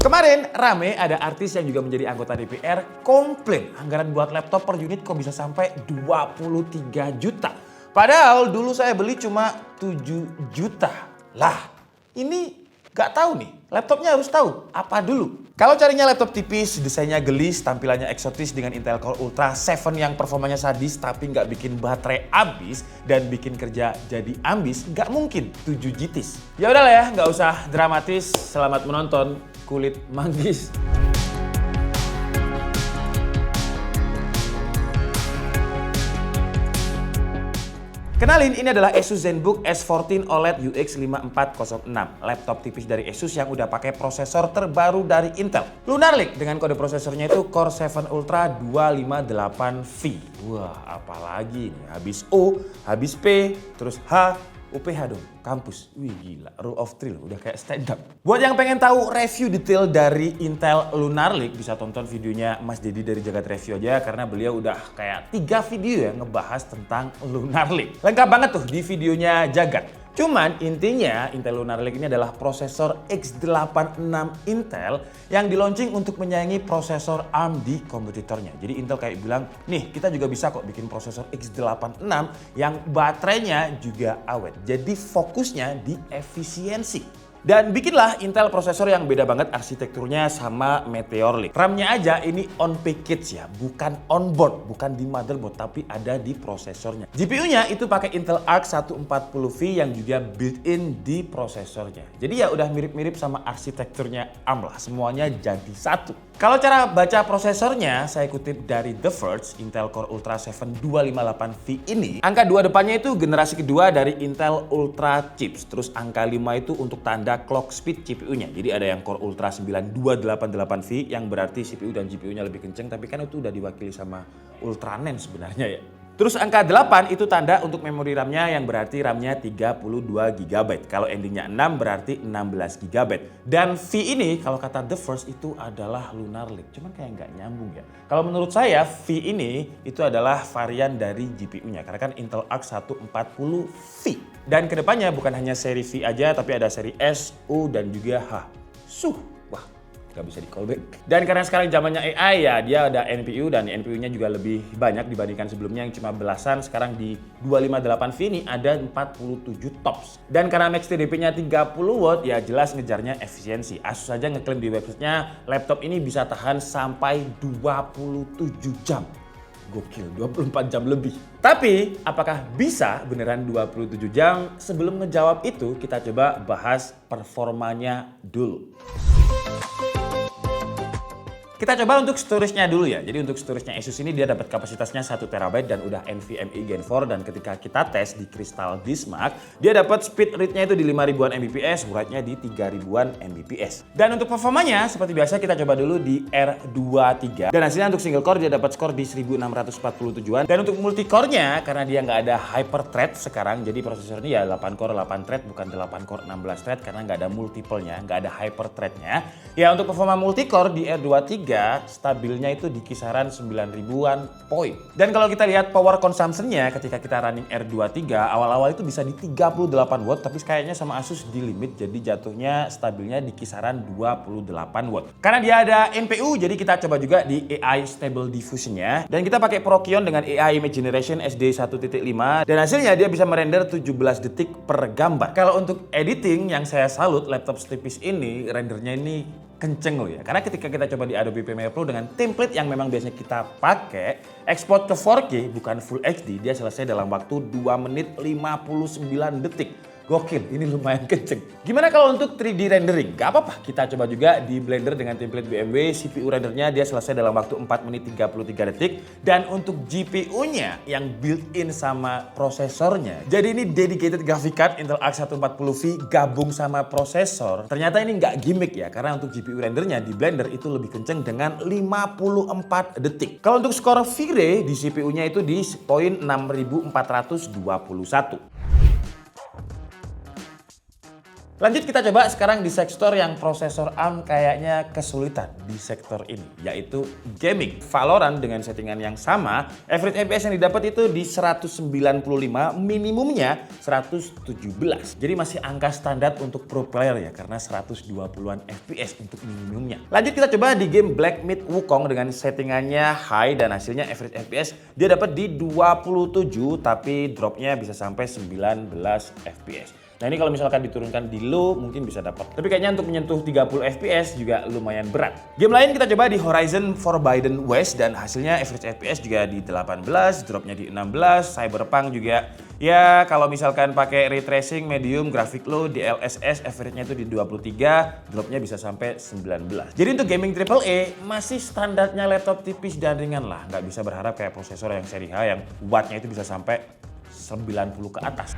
Kemarin rame ada artis yang juga menjadi anggota DPR komplain anggaran buat laptop per unit kok bisa sampai 23 juta. Padahal dulu saya beli cuma 7 juta. Lah ini gak tahu nih, laptopnya harus tahu apa dulu. Kalau carinya laptop tipis, desainnya gelis, tampilannya eksotis dengan Intel Core Ultra 7 yang performanya sadis tapi nggak bikin baterai habis dan bikin kerja jadi ambis, nggak mungkin 7 GTs. Ya udahlah ya, nggak usah dramatis. Selamat menonton Kulit Manggis. Kenalin, ini adalah Asus ZenBook S14 OLED UX 5406. Laptop tipis dari Asus yang udah pakai prosesor terbaru dari Intel. Lunar Lake dengan kode prosesornya itu Core 7 Ultra 258V. Wah, apalagi nih, habis O, habis P, terus H, UPH dong, kampus. Wih gila, rule of three loh, udah kayak stand up. Buat yang pengen tahu review detail dari Intel Lunar Lake, bisa tonton videonya Mas Dedi dari Jagat Review aja, karena beliau udah kayak 3 video ya ngebahas tentang Lunar Lake. Lengkap banget tuh di videonya Jagat. Cuman intinya Intel Lunar Lake ini adalah prosesor X86 Intel yang di-launching untuk menyaingi prosesor ARM di kompetitornya. Jadi Intel kayak bilang, nih kita juga bisa kok bikin prosesor X86 yang baterainya juga awet. Jadi fokusnya di efisiensi. Dan bikinlah Intel prosesor yang beda banget arsitekturnya sama Meteor Lake. RAM-nya aja ini on package ya, bukan on board, bukan di motherboard, tapi ada di prosesornya. GPU-nya itu pakai Intel Arc 140V yang juga built-in di prosesornya. Jadi ya udah mirip-mirip sama arsitekturnya ARM lah, semuanya jadi satu. Kalau cara baca prosesornya, saya kutip dari The Verge, Intel Core Ultra 7 258V ini, angka 2 depannya itu generasi kedua dari Intel Ultra Chips. Terus angka 5 itu untuk tanda clock speed CPU-nya. Jadi ada yang Core Ultra 9 288V yang berarti CPU dan GPU-nya lebih kenceng, tapi kan itu udah diwakili sama Ultranen sebenarnya ya. Terus angka 8 itu tanda untuk memori RAM-nya yang berarti RAM-nya 32GB. Kalau endingnya 6 berarti 16GB. Dan V ini kalau kata The Verge itu adalah Lunar Lake. Cuman kayak nggak nyambung ya. Kalau menurut saya V ini itu adalah varian dari GPU-nya. Karena kan Intel Arc 140V. Dan kedepannya bukan hanya seri V aja tapi ada seri S, U dan juga H. Gak bisa di callback. Dan karena sekarang zamannya AI ya, dia ada NPU dan NPU-nya juga lebih banyak dibandingkan sebelumnya yang cuma belasan. Sekarang di 258V ini ada 47 TOPS. Dan karena max TDP-nya 30W ya jelas ngejarnya efisiensi. Asus aja ngeklaim di websitenya laptop ini bisa tahan sampai 27 jam. Gokil, 24 jam lebih. Tapi apakah bisa beneran 27 jam? Sebelum ngejawab itu kita coba bahas performanya dulu. Kita coba untuk storage-nya dulu ya. Jadi untuk storage-nya Asus ini dia dapat kapasitasnya 1TB dan udah NVMe Gen 4. Dan ketika kita tes di Crystal Diskmark, dia dapat speed read-nya itu di 5000-an Mbps, write-nya di 3000-an Mbps. Dan untuk performanya seperti biasa kita coba dulu di R23. Dan hasilnya untuk single core dia dapat skor di 1647-an. Dan untuk multi core-nya karena dia nggak ada hyper-thread sekarang, jadi prosesornya ya 8 core 8 thread bukan 8 core 16 thread karena nggak ada multiple-nya, nggak ada hyper-thread-nya. Ya untuk performa multi core di R23 stabilnya itu di kisaran 9000-an poin. Dan kalau kita lihat power consumption-nya ketika kita running R23 awal-awal itu bisa di 38W tapi kayaknya sama Asus di limit jadi jatuhnya stabilnya di kisaran 28W. Karena dia ada NPU jadi kita coba juga di AI Stable Diffusion-nya dan kita pakai Prokion dengan AI Image Generation SD 1.5 dan hasilnya dia bisa merender 17 detik per gambar. Kalau untuk editing yang saya salut laptop setipis ini rendernya ini kenceng loh ya. Karena ketika kita coba di Adobe Premiere Pro dengan template yang memang biasanya kita pakai, export ke 4K bukan Full HD, dia selesai dalam waktu 2 menit 59 detik. Gokil, ini lumayan kenceng. Gimana kalau untuk 3D rendering? Gak apa-apa, kita coba juga di Blender dengan template BMW, CPU rendernya dia selesai dalam waktu 4 menit 33 detik. Dan untuk GPU-nya yang built-in sama prosesornya, jadi ini dedicated graphic card Intel Arc 140V gabung sama prosesor. Ternyata ini nggak gimmick ya, karena untuk GPU rendernya di Blender itu lebih kenceng dengan 54 detik. Kalau untuk skor V-Ray di CPU-nya itu di poin 6421. Lanjut kita coba sekarang di sektor yang prosesor ARM kayaknya kesulitan di sektor ini, yaitu gaming. Valorant dengan settingan yang sama, average FPS yang didapat itu di 195, minimumnya 117. Jadi masih angka standar untuk pro player ya, karena 120-an FPS untuk minimumnya. Lanjut kita coba di game Black Myth Wukong dengan settingannya high dan hasilnya average FPS dia dapat di 27, tapi dropnya bisa sampai 19 FPS. Nah ini kalau misalkan diturunkan di low mungkin bisa dapat. Tapi kayaknya untuk menyentuh 30 FPS juga lumayan berat. Game lain kita coba di Horizon Forbidden West dan hasilnya average FPS juga di 18, dropnya di 16, Cyberpunk juga. Ya kalau misalkan pakai ray tracing medium grafik low di DLSS average-nya itu di 23, dropnya bisa sampai 19. Jadi untuk gaming AAA masih standarnya laptop tipis dan ringan lah. Nggak bisa berharap kayak prosesor yang seri H yang wattnya itu bisa sampai 90 ke atas.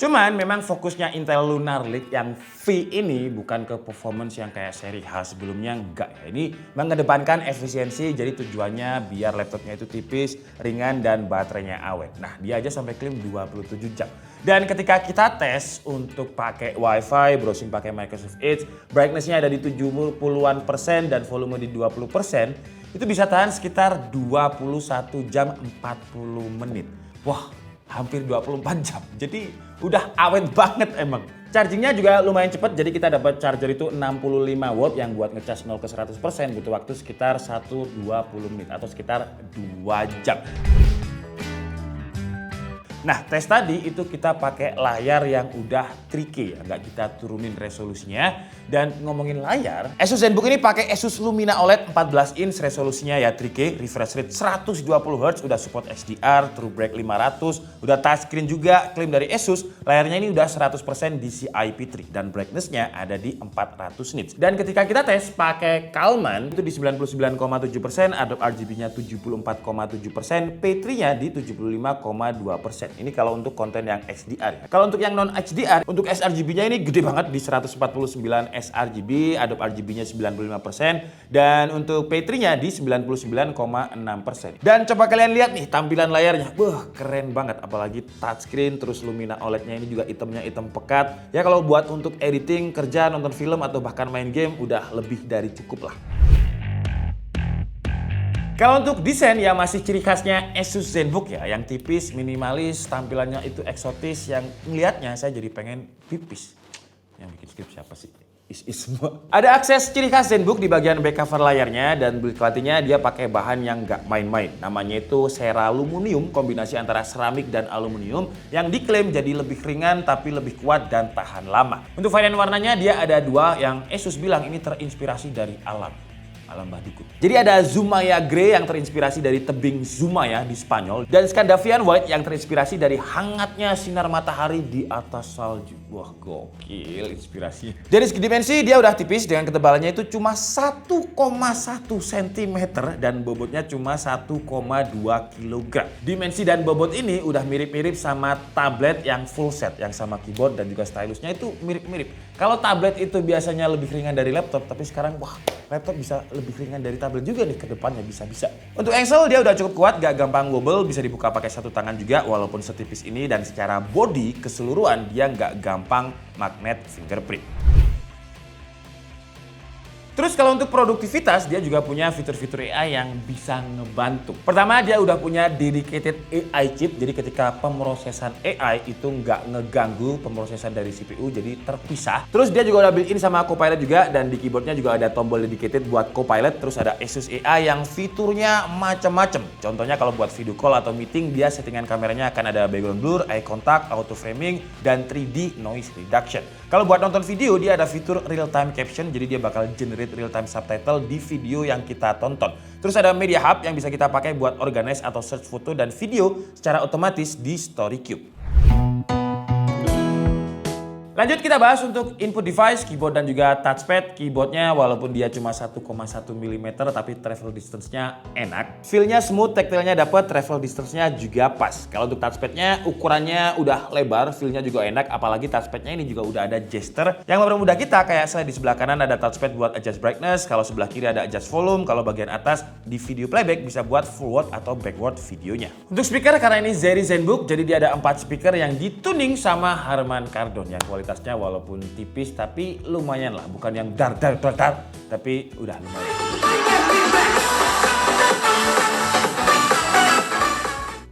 Cuman memang fokusnya Intel Lunar Lake yang V ini bukan ke performance yang kayak seri H sebelumnya, enggak ya. Ini mengedepankan efisiensi, jadi tujuannya biar laptopnya itu tipis, ringan, dan baterainya awet. Nah dia aja sampai klaim 27 jam. Dan ketika kita tes untuk pakai WiFi, browsing pakai Microsoft Edge, brightness-nya ada di 70-an% dan volume di 20%, itu bisa tahan sekitar 21 jam 40 menit. Wah, hampir 24 jam. Jadi udah awet banget emang. Chargingnya juga lumayan cepat, jadi kita dapat charger itu 65 watt yang buat ngecas 0 ke 100% butuh waktu sekitar 1-20 menit atau sekitar 2 jam. Nah tes tadi itu kita pakai layar yang udah 3K ya, nggak kita turunin resolusinya. Dan ngomongin layar, Asus ZenBook ini pakai Asus Lumina OLED 14 inch, resolusinya ya 3K, refresh rate 120 Hz, udah support HDR, TrueBreak 500, udah touchscreen juga, klaim dari Asus, layarnya ini udah 100% DCI-P3 dan brightness-nya ada di 400 nits. Dan ketika kita tes pakai Calman itu di 99,7%, Adobe RGB-nya 74,7%, P3-nya di 75,2%. Ini kalau untuk konten yang HDR. Kalau untuk yang non HDR, untuk sRGB-nya ini gede banget di 149 sRGB, Adobe RGB-nya 95%, dan untuk P3-nya di 99,6%. Dan coba kalian lihat nih tampilan layarnya. Wah, keren banget, apalagi touchscreen, terus Lumina OLED-nya ini juga hitamnya hitam pekat. Ya kalau buat untuk editing, kerja, nonton film atau bahkan main game udah lebih dari cukup lah. Kalau untuk desain ya masih ciri khasnya Asus ZenBook ya, yang tipis, minimalis, tampilannya itu eksotis, yang ngelihatnya saya jadi pengen pipis. Yang bikin skrip siapa sih? Semua. Ada akses ciri khas ZenBook di bagian back cover layarnya dan build quality-nya dia pakai bahan yang nggak main-main. Namanya itu Ceraluminium, kombinasi antara seramik dan aluminium yang diklaim jadi lebih ringan tapi lebih kuat dan tahan lama. Untuk varian warnanya dia ada dua yang Asus bilang ini terinspirasi dari alam Mbah Dukun. Jadi ada Zumaya Grey yang terinspirasi dari tebing Zumaya di Spanyol dan Scandinavian White yang terinspirasi dari hangatnya sinar matahari di atas salju. Wah gokil inspirasinya. Dari segi dimensi dia udah tipis dengan ketebalannya itu cuma 1,1 cm dan bobotnya cuma 1,2 kg. Dimensi dan bobot ini udah mirip-mirip sama tablet yang full set yang sama keyboard dan juga stylusnya itu mirip-mirip. Kalau tablet itu biasanya lebih ringan dari laptop, tapi sekarang wah laptop bisa lebih ringan dari tablet juga nih ke depannya bisa-bisa. Untuk engsel dia udah cukup kuat, gak gampang wobble, bisa dibuka pakai satu tangan juga walaupun setipis ini, dan secara body keseluruhan dia gak gampang magnet fingerprint. Terus kalau untuk produktivitas dia juga punya fitur-fitur AI yang bisa ngebantu. Pertama dia udah punya dedicated AI chip, jadi ketika pemrosesan AI itu nggak ngeganggu pemrosesan dari CPU, jadi terpisah. Terus dia juga udah built-in sama Copilot juga, dan di keyboardnya juga ada tombol dedicated buat Copilot. Terus ada Asus AI yang fiturnya macam-macam. Contohnya kalau buat video call atau meeting dia settingan kameranya akan ada background blur, eye contact, auto framing, dan 3D noise reduction. Kalau buat nonton video dia ada fitur real time caption, jadi dia bakal generate real time subtitle di video yang kita tonton. Terus ada Media Hub yang bisa kita pakai buat organize atau search foto dan video secara otomatis di StoryCube. Lanjut kita bahas untuk input device, keyboard dan juga touchpad. Keyboardnya walaupun dia cuma 1,1 mm tapi travel distance-nya enak. Feel-nya smooth, tactile-nya dapat, travel distance-nya juga pas. Kalau untuk touchpad-nya ukurannya udah lebar, feel-nya juga enak. Apalagi touchpad-nya ini juga udah ada gesture yang mempermudah kita. Kayak saya di sebelah kanan ada touchpad buat adjust brightness, kalau sebelah kiri ada adjust volume, kalau bagian atas di video playback bisa buat forward atau backward videonya. Untuk speaker karena ini seri ZenBook, jadi dia ada 4 speaker yang dituning sama Harman Kardon yang kualitasnya walaupun tipis tapi lumayan lah, bukan yang dar tapi udah lumayan.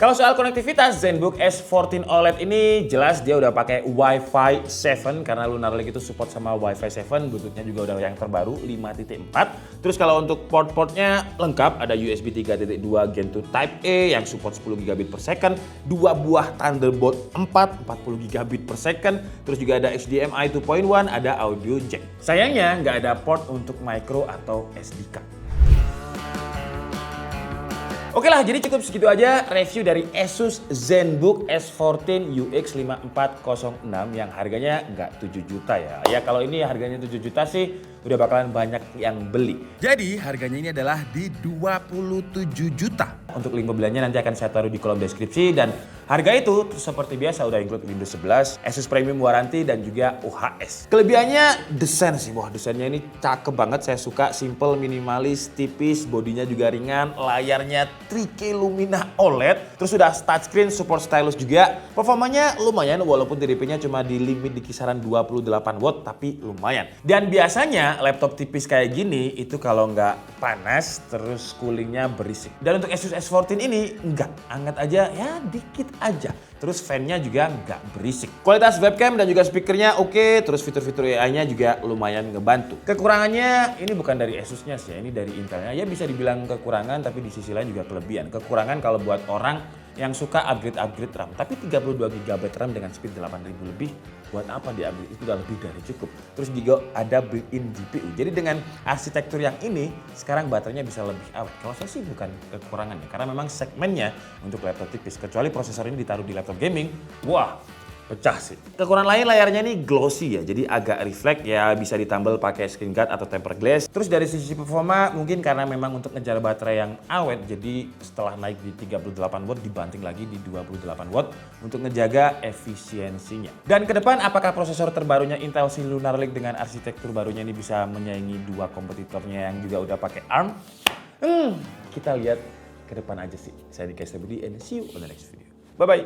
Kalau soal konektivitas, ZenBook S14 OLED ini jelas dia udah pakai Wi-Fi 7 karena Lunar Lake itu support sama Wi-Fi 7, Bluetooth-nya juga udah yang terbaru 5.4. Terus kalau untuk port-portnya lengkap, ada USB 3.2 Gen 2 Type A yang support 10 gigabit per second, 2 buah Thunderbolt 4 40 gigabit per second, terus juga ada HDMI 2.1, ada audio jack. Sayangnya nggak ada port untuk micro atau SD card. Oke lah, jadi cukup segitu aja review dari Asus ZenBook S14 UX5406 yang harganya nggak 7 juta ya. Ya kalau ini harganya 7 juta sih udah bakalan banyak yang beli. Jadi harganya ini adalah di 27 juta. Untuk link pembeliannya nanti akan saya taruh di kolom deskripsi dan harga itu seperti biasa udah include Windows 11, Asus Premium Warranty dan juga UHS. Kelebihannya desain sih, wah desainnya ini cakep banget, saya suka, simple, minimalis, tipis, bodinya juga ringan, layarnya 3K Lumina OLED, terus udah touchscreen, support stylus juga. Performanya lumayan walaupun TDP-nya cuma di limit di kisaran 28 watt tapi lumayan. Dan biasanya laptop tipis kayak gini itu kalau nggak panas terus coolingnya berisik. Dan untuk Asus S14 ini enggak, hangat aja ya dikit aja. Terus fan-nya juga nggak berisik. Kualitas webcam dan juga speakernya oke. Terus fitur-fitur AI-nya juga lumayan ngebantu. Kekurangannya ini bukan dari Asusnya sih, ini dari Intelnya. Ya bisa dibilang kekurangan tapi di sisi lain juga kelebihan. Kekurangan kalau buat orang yang suka upgrade RAM. Tapi 32 GB RAM dengan speed 8000 lebih, buat apa di upgrade? Itu udah lebih dari cukup. Terus juga ada built-in GPU. Jadi dengan arsitektur yang ini, sekarang baterainya bisa lebih awet. Kalau saya sih bukan kekurangannya, karena memang segmennya untuk laptop tipis. Kecuali prosesor ini ditaruh di laptop gaming, wah pecah sih. Kekurangan lain layarnya ini glossy ya, jadi agak reflect ya, bisa ditambal pakai screen guard atau tempered glass. Terus dari sisi performa mungkin karena memang untuk ngejar baterai yang awet, jadi setelah naik di 38 watt dibanting lagi di 28 watt untuk ngejaga efisiensinya. Dan ke depan apakah prosesor terbarunya Intel Lunar Lake dengan arsitektur barunya ini bisa menyaingi dua kompetitornya yang juga udah pakai ARM? Kita lihat ke depan aja sih. Saya Dika Budi and see you on the next video. Bye bye.